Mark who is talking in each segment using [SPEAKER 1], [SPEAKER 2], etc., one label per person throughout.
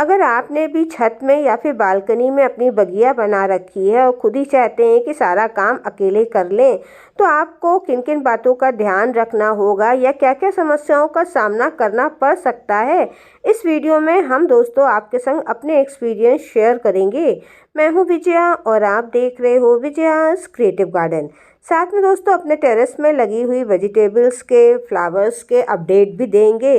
[SPEAKER 1] अगर आपने भी छत में या फिर बालकनी में अपनी बगिया बना रखी है और खुद ही चाहते हैं कि सारा काम अकेले कर लें, तो आपको किन किन बातों का ध्यान रखना होगा या क्या क्या समस्याओं का सामना करना पड़ सकता है, इस वीडियो में हम दोस्तों आपके संग अपने एक्सपीरियंस शेयर करेंगे। मैं हूं विजया और आप देख रहे हो विजयास क्रिएटिव गार्डन। साथ में दोस्तों अपने टेरेस में लगी हुई वेजिटेबल्स के, फ्लावर्स के अपडेट भी देंगे।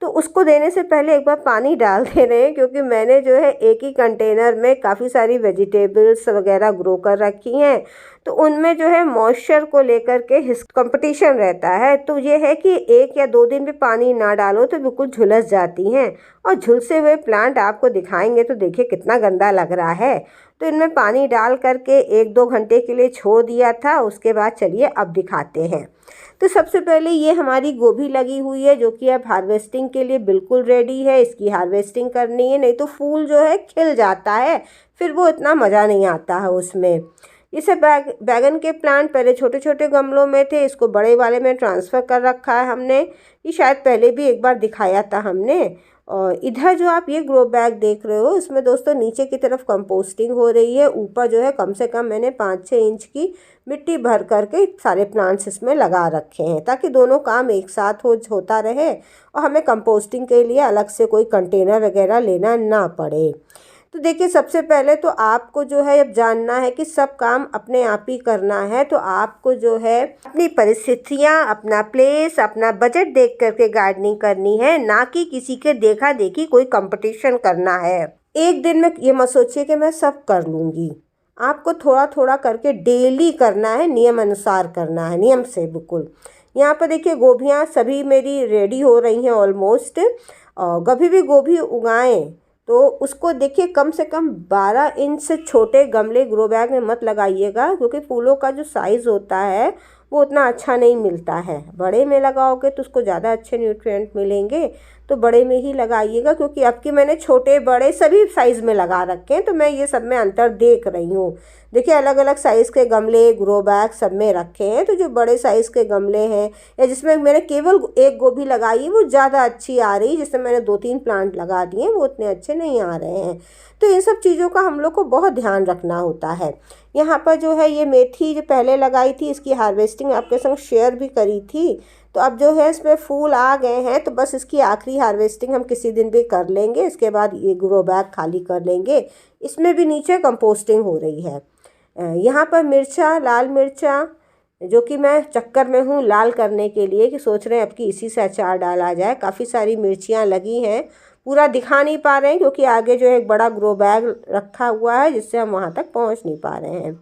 [SPEAKER 1] तो उसको देने से पहले एक बार पानी डाल दे रहे हैं, क्योंकि मैंने जो है एक ही कंटेनर में काफ़ी सारी वेजिटेबल्स वगैरह ग्रो कर रखी हैं। तो उनमें जो है मॉइस्चर को लेकर के कंपटीशन रहता है। तो ये है कि 1 या 2 दिन भी पानी ना डालो तो बिल्कुल झुलस जाती हैं, और झुलसे हुए प्लांट आपको दिखाएंगे तो देखिए कितना गंदा लग रहा है। तो इनमें पानी डाल करके 1-2 घंटे के लिए छोड़ दिया था। उसके बाद चलिए अब दिखाते हैं। तो सबसे पहले ये हमारी गोभी लगी हुई है, जो कि अब हार्वेस्टिंग के लिए बिल्कुल रेडी है। इसकी हार्वेस्टिंग करनी है, नहीं तो फूल जो है खिल जाता है, फिर वो इतना मज़ा नहीं आता है उसमें। ये सब बैगन के प्लांट पहले छोटे छोटे गमलों में थे, इसको बड़े वाले में ट्रांसफ़र कर रखा है हमने। ये शायद पहले भी एक बार दिखाया था हमने। और इधर जो आप ये ग्रो बैग देख रहे हो, इसमें दोस्तों नीचे की तरफ कंपोस्टिंग हो रही है। ऊपर जो है कम से कम मैंने 5-6 इंच की मिट्टी भर करके सारे प्लांट्स इसमें लगा रखे हैं, ताकि दोनों काम एक साथ होता रहे और हमें कंपोस्टिंग के लिए अलग से कोई कंटेनर वगैरह लेना ना पड़े। तो देखिए सबसे पहले तो आपको जो है अब जानना है कि सब काम अपने आप ही करना है। तो आपको जो है अपनी परिस्थितियाँ, अपना प्लेस, अपना बजट देख करके गार्डनिंग करनी है, ना कि किसी के देखा देखी कोई कंपटीशन करना है। एक दिन में ये मत सोचिए कि मैं सब कर लूँगी। आपको थोड़ा थोड़ा करके डेली करना है, नियम अनुसार करना है, नियम से बिल्कुल। यहाँ पर देखिए गोभियाँ सभी मेरी रेडी हो रही हैं ऑलमोस्ट। और कभी भी गोभी उगाएं तो उसको देखिए कम से कम 12 इंच से छोटे गमले ग्रो बैग में मत लगाइएगा, क्योंकि फूलों का जो साइज़ होता है वो उतना अच्छा नहीं मिलता है। बड़े में लगाओगे तो उसको ज़्यादा अच्छे न्यूट्रिएंट मिलेंगे, तो बड़े में ही लगाइएगा। क्योंकि अब की मैंने छोटे बड़े सभी साइज़ में लगा रखे हैं, तो मैं ये सब में अंतर देख रही हूँ। देखिए अलग अलग साइज़ के गमले ग्रो बैग सब में रखे हैं। तो जो बड़े साइज़ के गमले हैं या जिसमें मैंने केवल एक गोभी लगाई है वो ज़्यादा अच्छी आ रही है, जिसमें मैंने 2-3 प्लांट लगा दिए हैं वो उतने अच्छे नहीं आ रहे हैं। तो इन सब चीज़ों का हम लोग को बहुत ध्यान रखना होता है। यहाँ पर जो है ये मेथी जो पहले लगाई थी, इसकी हार्वेस्टिंग आपके संग शेयर भी करी थी। तो अब जो है इसमें फूल आ गए हैं, तो बस इसकी आखिरी हार्वेस्टिंग हम किसी दिन भी कर लेंगे। इसके बाद ये ग्रो बैग खाली कर लेंगे। इसमें भी नीचे कंपोस्टिंग हो रही है। यहाँ पर मिर्चा, लाल मिर्चा, जो कि मैं चक्कर में हूँ लाल करने के लिए, कि सोच रहे हैं अब कि इसी से अचार डाला जाए। काफ़ी सारी मिर्चियाँ लगी हैं, पूरा दिखा नहीं पा रहे हैं क्योंकि आगे जो है एक बड़ा ग्रो बैग रखा हुआ है, जिससे हम वहाँ तक पहुँच नहीं पा रहे हैं।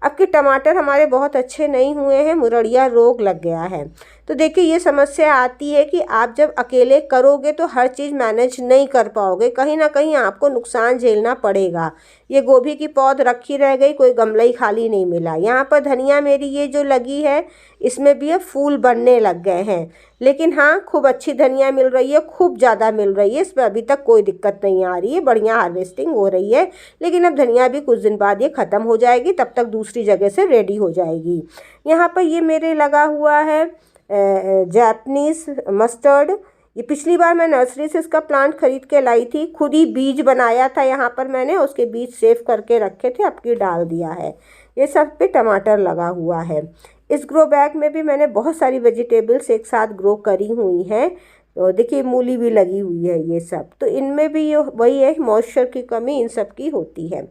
[SPEAKER 1] अब के टमाटर हमारे बहुत अच्छे नहीं हुए हैं, मुरड़िया रोग लग गया है। तो देखिए ये समस्या आती है कि आप जब अकेले करोगे तो हर चीज़ मैनेज नहीं कर पाओगे, कहीं ना कहीं आपको नुकसान झेलना पड़ेगा। ये गोभी की पौध रखी रह गई, कोई गमला ही खाली नहीं मिला। यहाँ पर धनिया मेरी ये जो लगी है, इसमें भी अब फूल बनने लग गए हैं। लेकिन हाँ, खूब अच्छी धनिया मिल रही है, खूब ज़्यादा मिल रही है। इसमें अभी तक कोई दिक्कत नहीं आ रही है, बढ़िया हार्वेस्टिंग हो रही है। लेकिन अब धनिया भी कुछ दिन बाद ये ख़त्म हो जाएगी, तब तक दूसरी जगह से रेडी हो जाएगी। यहाँ पर ये मेरे लगा हुआ है जापनीज़ मस्टर्ड। ये पिछली बार मैं नर्सरी से इसका प्लांट खरीद के लाई थी, खुद ही बीज बनाया था यहाँ पर मैंने, उसके बीज सेव करके रखे थे, अब की डाल दिया है। ये सब पे टमाटर लगा हुआ है। इस ग्रो बैग में भी मैंने बहुत सारी वेजिटेबल्स एक साथ ग्रो करी हुई हैं। तो देखिए मूली भी लगी हुई है ये सब। तो इनमें भी ये वही है, मॉइस्चर की कमी इन सब की होती है।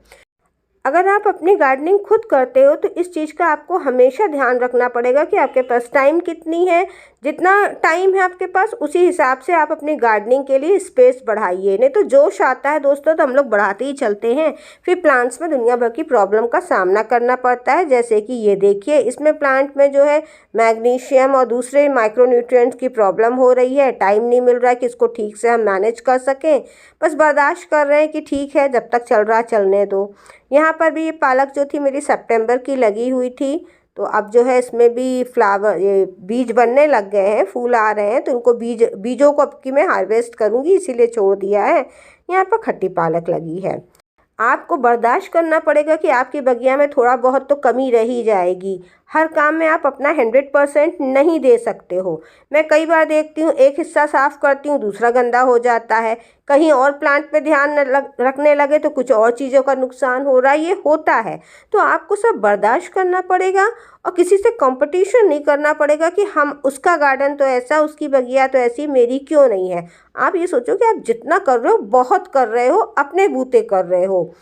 [SPEAKER 1] अगर आप अपनी गार्डनिंग खुद करते हो तो इस चीज़ का आपको हमेशा ध्यान रखना पड़ेगा कि आपके पास टाइम कितनी है। जितना टाइम है आपके पास उसी हिसाब से आप अपनी गार्डनिंग के लिए स्पेस बढ़ाइए। नहीं तो जोश आता है दोस्तों तो हम लोग बढ़ाते ही चलते हैं, फिर प्लांट्स में दुनिया भर की प्रॉब्लम का सामना करना पड़ता है। जैसे कि ये देखिए, इसमें प्लांट में जो है मैग्नीशियम और दूसरे माइक्रोन्यूट्रिएंट्स की प्रॉब्लम हो रही है। टाइम नहीं मिल रहा है कि इसको ठीक से हम मैनेज कर सकें, बस बर्दाश्त कर रहे हैं कि ठीक है जब तक चल रहा चलने दो। यहाँ पर भी ये पालक जो थी मेरी सितंबर की लगी हुई थी, तो अब जो है इसमें भी फ्लावर, ये बीज बनने लग गए हैं, फूल आ रहे हैं। तो इनको बीजों को अब की मैं हार्वेस्ट करूँगी, इसीलिए छोड़ दिया है। यहाँ पर खट्टी पालक लगी है। आपको बर्दाश्त करना पड़ेगा कि आपकी बगिया में थोड़ा बहुत तो कमी रह ही जाएगी। हर काम में आप अपना 100% नहीं दे सकते हो। मैं कई बार देखती हूँ एक हिस्सा साफ़ करती हूँ दूसरा गंदा हो जाता है, कहीं और प्लांट पे ध्यान रखने लगे तो कुछ और चीज़ों का नुकसान हो रहा है, ये होता है। तो आपको सब बर्दाश्त करना पड़ेगा और किसी से कंपटीशन नहीं करना पड़ेगा कि हम उसका गार्डन तो ऐसा, उसकी बगिया तो ऐसी, मेरी क्यों नहीं है। आप ये सोचो कि आप जितना कर रहे हो बहुत कर रहे हो, अपने बूते कर रहे हो।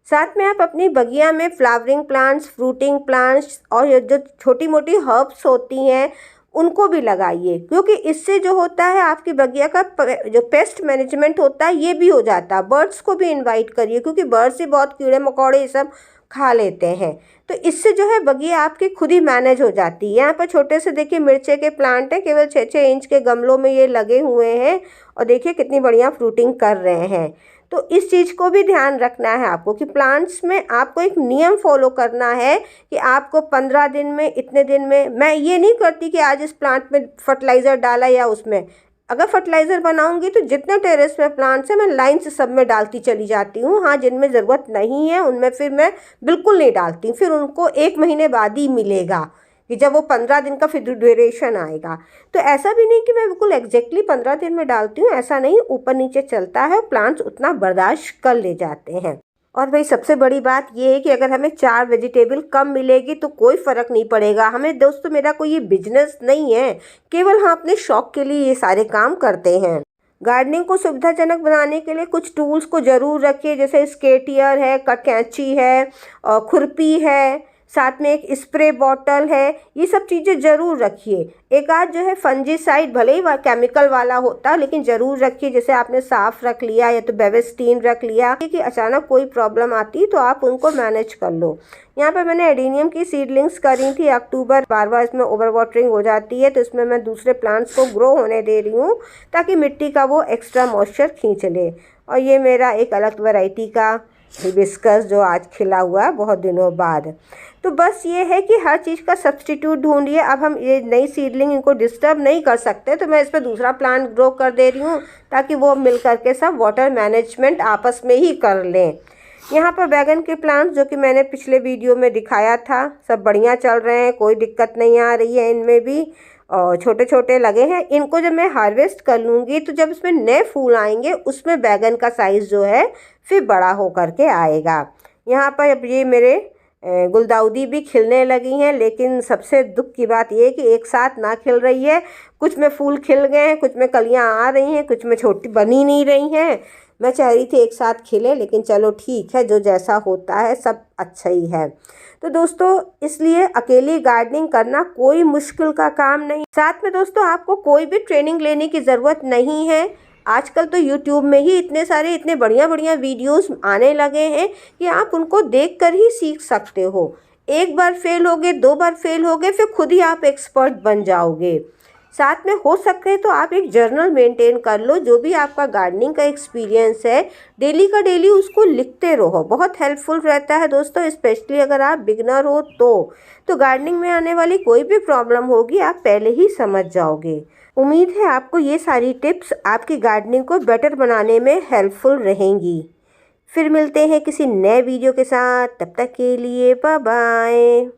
[SPEAKER 1] साथ में आप अपनी बगिया में फ्लावरिंग प्लांट्स, फ्रूटिंग प्लांट्स और ये जो छोटी मोटी हर्ब्स होती हैं उनको भी लगाइए, क्योंकि इससे जो होता है आपकी बगिया का जो पेस्ट मैनेजमेंट होता है ये भी हो जाता है। बर्ड्स को भी इनवाइट करिए, क्योंकि बर्ड्स ही बहुत कीड़े मकोड़े ये सब खा लेते हैं। तो इससे जो है बगिया आपकी खुद ही मैनेज हो जाती है। यहाँ पर छोटे से देखिए मिर्चे के प्लांट हैं, केवल 6-6 इंच के गमलों में ये लगे हुए हैं और देखिए कितनी बढ़िया फ्रूटिंग कर रहे हैं। तो इस चीज़ को भी ध्यान रखना है आपको कि प्लांट्स में आपको एक नियम फॉलो करना है कि आपको 15 दिन में, इतने दिन में। मैं ये नहीं करती कि आज इस प्लांट में फर्टिलाइज़र डाला या उसमें। अगर फर्टिलाइज़र बनाऊंगी तो जितने टेरेस में प्लांट्स हैं मैं लाइन से सब में डालती चली जाती हूँ। हाँ, जिनमें ज़रूरत नहीं है उनमें फिर मैं बिल्कुल नहीं डालती, फिर उनको 1 महीने बाद ही मिलेगा कि जब वो 15 दिन का फिर ड्यूरेशन आएगा। तो ऐसा भी नहीं कि मैं बिल्कुल एग्जैक्टली 15 दिन में डालती हूँ, ऐसा नहीं, ऊपर नीचे चलता है, प्लांट्स उतना बर्दाश्त कर ले जाते हैं। और भाई सबसे बड़ी बात ये है कि अगर हमें 4 वेजिटेबल कम मिलेगी तो कोई फ़र्क नहीं पड़ेगा हमें। दोस्तों, मेरा कोई ये बिजनेस नहीं है, केवल हम अपने शौक़ के लिए ये सारे काम करते हैं। गार्डनिंग को सुविधाजनक बनाने के लिए कुछ टूल्स को ज़रूर रखिए, जैसे स्केटियर है, कैंची है और खुरपी है, साथ में एक स्प्रे बॉटल है, ये सब चीज़ें ज़रूर रखिए। एक आध जो है फंजीसाइड, भले ही केमिकल वाला होता है, लेकिन ज़रूर रखिए। जैसे आपने साफ़ रख लिया या तो बेविस्टीन रख लिया कि अचानक कोई प्रॉब्लम आती तो आप उनको मैनेज कर लो। यहाँ पर मैंने एडेनियम की सीडलिंग्स करी थी अक्टूबर, बार इसमें ओवर वाटरिंग हो जाती है तो इसमें मैं दूसरे प्लांट्स को ग्रो होने दे रही हूँ ताकि मिट्टी का वो एक्स्ट्रा मॉइस्चर खींच ले। और ये मेरा एक अलग वैरायटी का हिबिस्कस जो आज खिला हुआ है बहुत दिनों बाद। तो बस ये है कि हर चीज़ का सब्स्टिट्यूट ढूंढिए। अब हम ये नई सीडलिंग इनको डिस्टर्ब नहीं कर सकते तो मैं इस पर दूसरा प्लांट ग्रो कर दे रही हूँ ताकि वो मिल करके सब वाटर मैनेजमेंट आपस में ही कर लें। यहाँ पर बैगन के प्लांट्स जो कि मैंने पिछले वीडियो में दिखाया था, सब बढ़िया चल रहे हैं, कोई दिक्कत नहीं आ रही है इनमें भी, और छोटे छोटे लगे हैं। इनको जब मैं हार्वेस्ट कर लूँगी तो जब इसमें नए फूल आएंगे उसमें बैगन का साइज़ जो है फिर बड़ा हो करके आएगा। यहाँ पर अब ये मेरे गुलदाउदी भी खिलने लगी हैं, लेकिन सबसे दुख की बात ये है कि एक साथ ना खिल रही है। कुछ में फूल खिल गए हैं, कुछ में कलियाँ आ रही हैं, कुछ में छोटी बनी नहीं रही हैं। मैं चाह रही थी एक साथ खिले, लेकिन चलो ठीक है, जो जैसा होता है सब अच्छा ही है। तो दोस्तों, इसलिए अकेली गार्डनिंग करना कोई मुश्किल का काम नहीं। साथ में दोस्तों आपको कोई भी ट्रेनिंग लेने की ज़रूरत नहीं है। आजकल तो यूट्यूब में ही इतने बढ़िया बढ़िया वीडियोस आने लगे हैं कि आप उनको देखकर ही सीख सकते हो। एक बार फेल होगे, 2 बार फेल होगे, फिर खुद ही आप एक्सपर्ट बन जाओगे। साथ में हो सके तो आप एक जर्नल मेंटेन कर लो, जो भी आपका गार्डनिंग का एक्सपीरियंस है डेली का डेली उसको लिखते रहो। बहुत हेल्पफुल रहता है दोस्तों, स्पेशली अगर आप बिगनर हो तो गार्डनिंग में आने वाली कोई भी प्रॉब्लम होगी आप पहले ही समझ जाओगे। उम्मीद है आपको ये सारी टिप्स आपकी गार्डनिंग को बेटर बनाने में हेल्पफुल रहेंगी। फिर मिलते हैं किसी नए वीडियो के साथ, तब तक के लिए बाय बाय।